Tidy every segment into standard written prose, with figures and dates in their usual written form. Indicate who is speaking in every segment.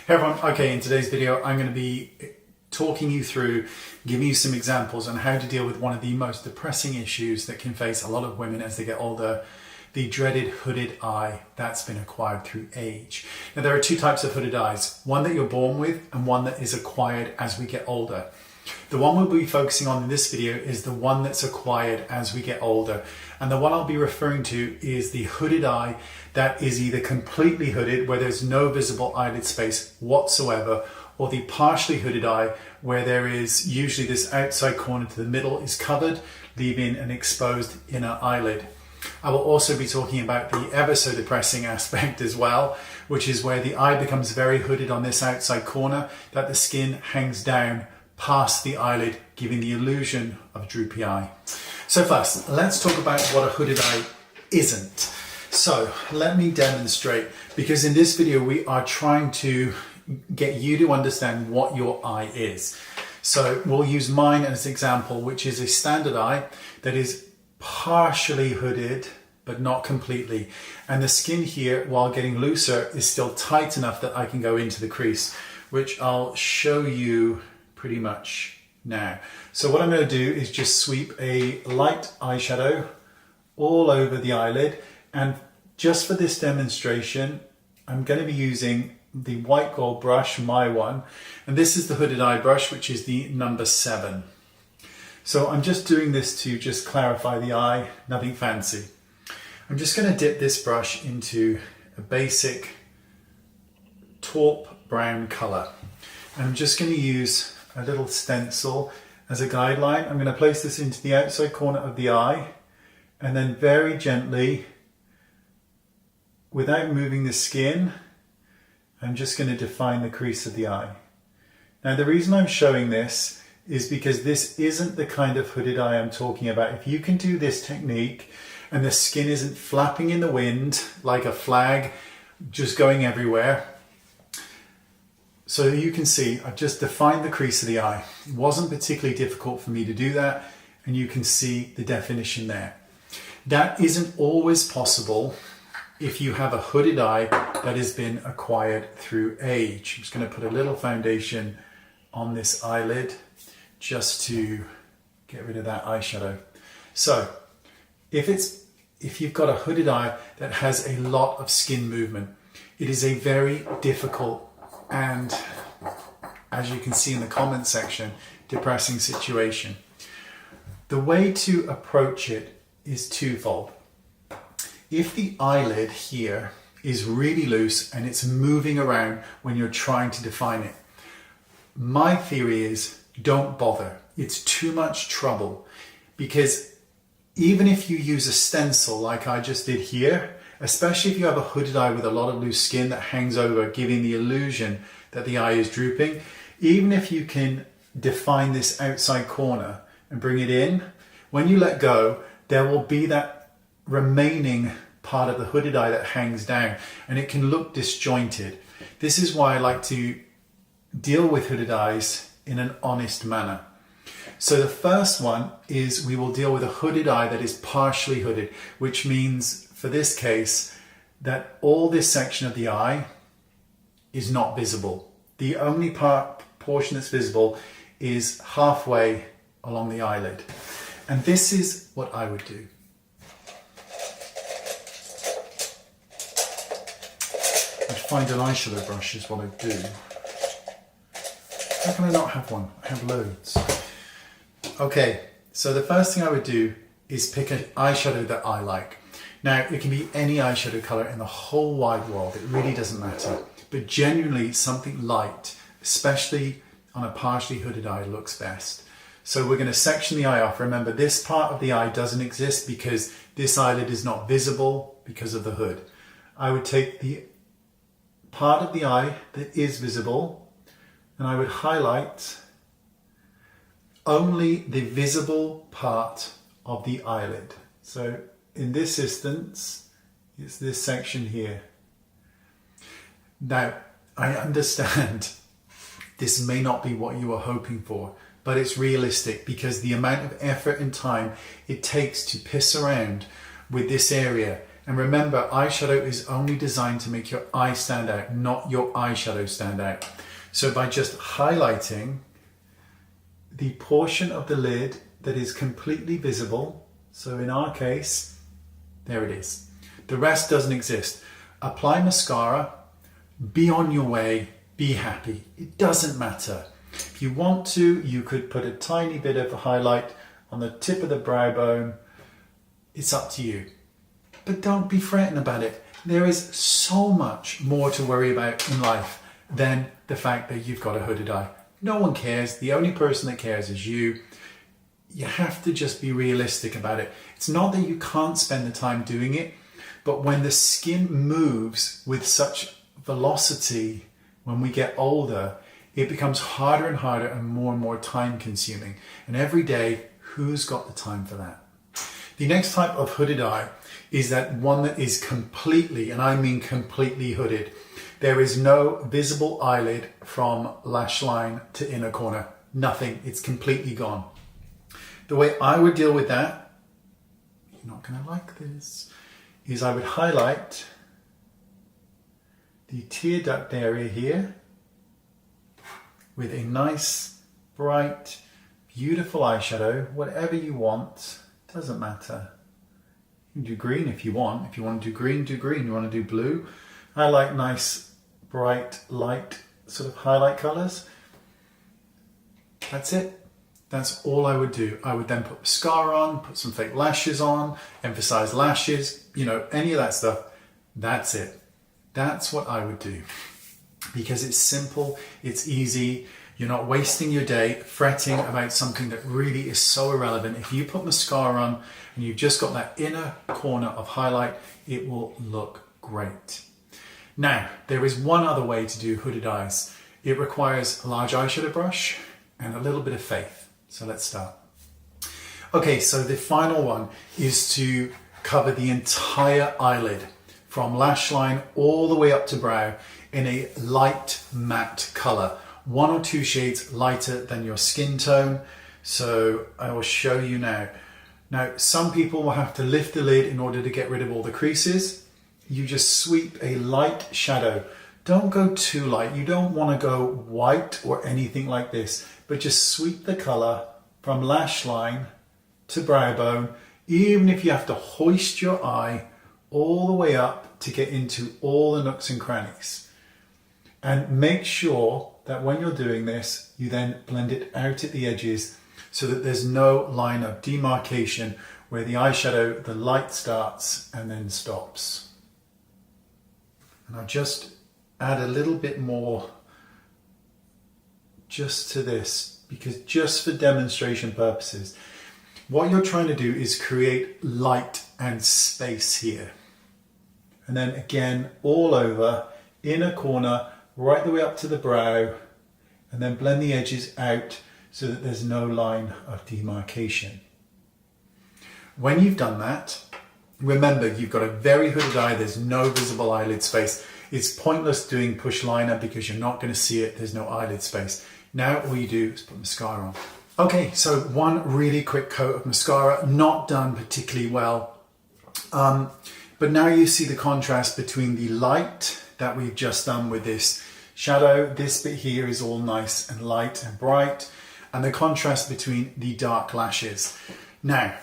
Speaker 1: Hey everyone, okay, in today's video I'm going to be talking you through, giving you some examples on how to deal with one of the most depressing issues that can face a lot of women as they get older, the dreaded hooded eye that's been acquired through age. Now there are two types of hooded eyes, one that you're born with and one that is acquired as we get older. The one we'll be focusing on in this video is the one that's acquired as we get older. And the one I'll be referring to is the hooded eye that is either completely hooded, where there's no visible eyelid space whatsoever, or the partially hooded eye, where there is usually this outside corner to the middle is covered, leaving an exposed inner eyelid. I will also be talking about the ever so depressing aspect as well, which is where the eye becomes very hooded on this outside corner, that the skin hangs down past the eyelid, giving the illusion of a droopy eye. So first, let's talk about what a hooded eye isn't. So let me demonstrate, because in this video we are trying to get you to understand what your eye is. So we'll use mine as an example, which is a standard eye that is partially hooded, but not completely. And the skin here, while getting looser, is still tight enough that I can go into the crease, which I'll show you pretty much now. So what I'm going to do is just sweep a light eyeshadow all over the eyelid, and just for this demonstration I'm going to be using the white gold brush, my one, and this is the hooded eye brush, which is the number 7. So I'm just doing this to just clarify the eye, nothing fancy. I'm just going to dip this brush into a basic taupe brown colour, and I'm just going to use a little stencil as a guideline. I'm going to place this into the outside corner of the eye, and then very gently, without moving the skin, I'm just going to define the crease of the eye. Now the reason I'm showing this is because this isn't the kind of hooded eye I'm talking about. If you can do this technique and the skin isn't flapping in the wind like a flag, just going everywhere, so you can see I've just defined the crease of the eye. It wasn't particularly difficult for me to do that, and you can see the definition there. That isn't always possible if you have a hooded eye that has been acquired through age. I'm just going to put a little foundation on this eyelid just to get rid of that eyeshadow. So if you've got a hooded eye that has a lot of skin movement, it is a very difficult and, as you can see in the comment section, depressing situation. The way to approach it is twofold. If the eyelid here is really loose and it's moving around when you're trying to define it, my theory is don't bother. It's too much trouble, because even if you use a stencil like I just did here, especially if you have a hooded eye with a lot of loose skin that hangs over, giving the illusion that the eye is drooping, even if you can define this outside corner and bring it in, when you let go, there will be that remaining part of the hooded eye that hangs down, and it can look disjointed. This is why I like to deal with hooded eyes in an honest manner. So the first one is we will deal with a hooded eye that is partially hooded, which means for this case that all this section of the eye is not visible. The only portion that's visible is halfway along the eyelid. And this is what I would do. I'd find an eyeshadow brush is what I'd do. How can I not have one? I have loads. Okay, so the first thing I would do is pick an eyeshadow that I like. Now, it can be any eyeshadow colour in the whole wide world. It really doesn't matter. But generally, something light, especially on a partially hooded eye, looks best. So we're going to section the eye off. Remember, this part of the eye doesn't exist because this eyelid is not visible because of the hood. I would take the part of the eye that is visible, and I would highlight only the visible part of the eyelid. So in this instance, it's this section here. Now, I understand this may not be what you were hoping for, but it's realistic because the amount of effort and time it takes to piss around with this area And remember, eyeshadow is only designed to make your eye stand out, not your eyeshadow stand out. So by just highlighting the portion of the lid that is completely visible, so in our case, there it is. The rest doesn't exist. Apply mascara, be on your way, be happy. It doesn't matter. If you want to, you could put a tiny bit of a highlight on the tip of the brow bone. It's up to you. But don't be fretting about it. There is so much more to worry about in life than the fact that you've got a hooded eye. No one cares. The only person that cares is you. You have to just be realistic about it. It's not that you can't spend the time doing it, but when the skin moves with such velocity when we get older, it becomes harder and harder and more time consuming. And every day, who's got the time for that? The next type of hooded eye is that one that is completely, and I mean completely hooded. There is no visible eyelid from lash line to inner corner. Nothing. It's completely gone. The way I would deal with that, you're not going to like this, is I would highlight the tear duct area here with a nice, bright, beautiful eyeshadow, whatever you want, doesn't matter. You can do green if you want. If you want to do green, do green. You want to do blue. I like nice, bright, light sort of highlight colours. That's it. That's all I would do. I would then put mascara on, put some fake lashes on, emphasize lashes, you know, any of that stuff. That's it. That's what I would do. Because it's simple, it's easy, you're not wasting your day fretting about something that really is so irrelevant. If you put mascara on and you've just got that inner corner of highlight, it will look great. Now, there is one other way to do hooded eyes. It requires a large eyeshadow brush and a little bit of faith. So let's start. Okay, so the final one is to cover the entire eyelid from lash line all the way up to brow in a light matte color, 1 or 2 shades lighter than your skin tone. So I will show you now. Now, some people will have to lift the lid in order to get rid of all the creases. You just sweep a light shadow. Don't go too light. You don't want to go white or anything like this, but just sweep the color from lash line to brow bone, even if you have to hoist your eye all the way up to get into all the nooks and crannies. And make sure that when you're doing this, you then blend it out at the edges so that there's no line of demarcation where the eyeshadow, the light starts and then stops. And I'll just add a little bit more just to this, because just for demonstration purposes, what you're trying to do is create light and space here. And then again, all over, inner corner, right the way up to the brow, and then blend the edges out so that there's no line of demarcation. When you've done that, remember you've got a very hooded eye, there's no visible eyelid space. It's pointless doing push liner because you're not going to see it, there's no eyelid space. Now all you do is put mascara on. Okay, so one really quick coat of mascara, not done particularly well. But now you see the contrast between the light that we've just done with this shadow. This bit here is all nice and light and bright, and the contrast between the dark lashes. Now,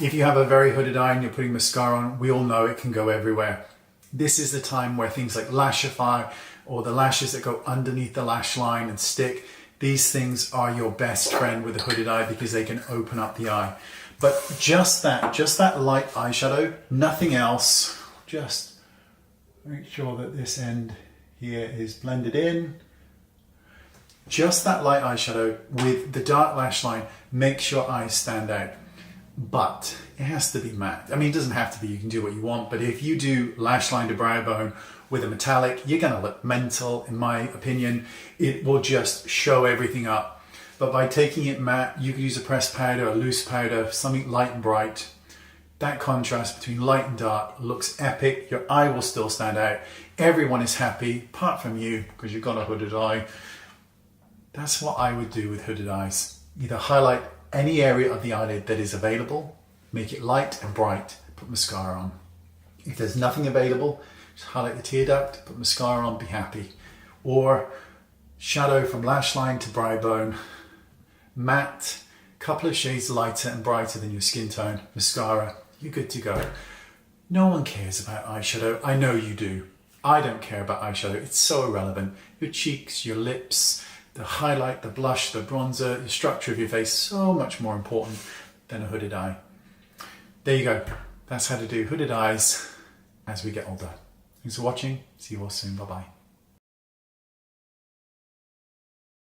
Speaker 1: if you have a very hooded eye and you're putting mascara on, we all know it can go everywhere. This is the time where things like lashify or the lashes that go underneath the lash line and stick, these things are your best friend with a hooded eye because they can open up the eye. But just that light eyeshadow, nothing else. Just make sure that this end here is blended in. Just that light eyeshadow with the dark lash line makes your eyes stand out. But it has to be matte. I mean, it doesn't have to be, you can do what you want, but if you do lash line to brow bone with a metallic, you're gonna look mental, in my opinion. It will just show everything up. But by taking it matte, you can use a pressed powder, a loose powder, something light and bright. That contrast between light and dark looks epic. Your eye will still stand out. Everyone is happy, apart from you, because you've got a hooded eye. That's what I would do with hooded eyes. Either highlight any area of the eyelid that is available, make it light and bright, put mascara on. If there's nothing available, just highlight the tear duct, put mascara on, be happy. Or shadow from lash line to brow bone, matte, couple of shades lighter and brighter than your skin tone, mascara, you're good to go. No one cares about eyeshadow. I know you do. I don't care about eyeshadow. It's so irrelevant. Your cheeks, your lips, the highlight, the blush, the bronzer, the structure of your face, so much more important than a hooded eye. There you go. That's how to do hooded eyes as we get older. Thanks for watching. See you all soon. Bye-bye.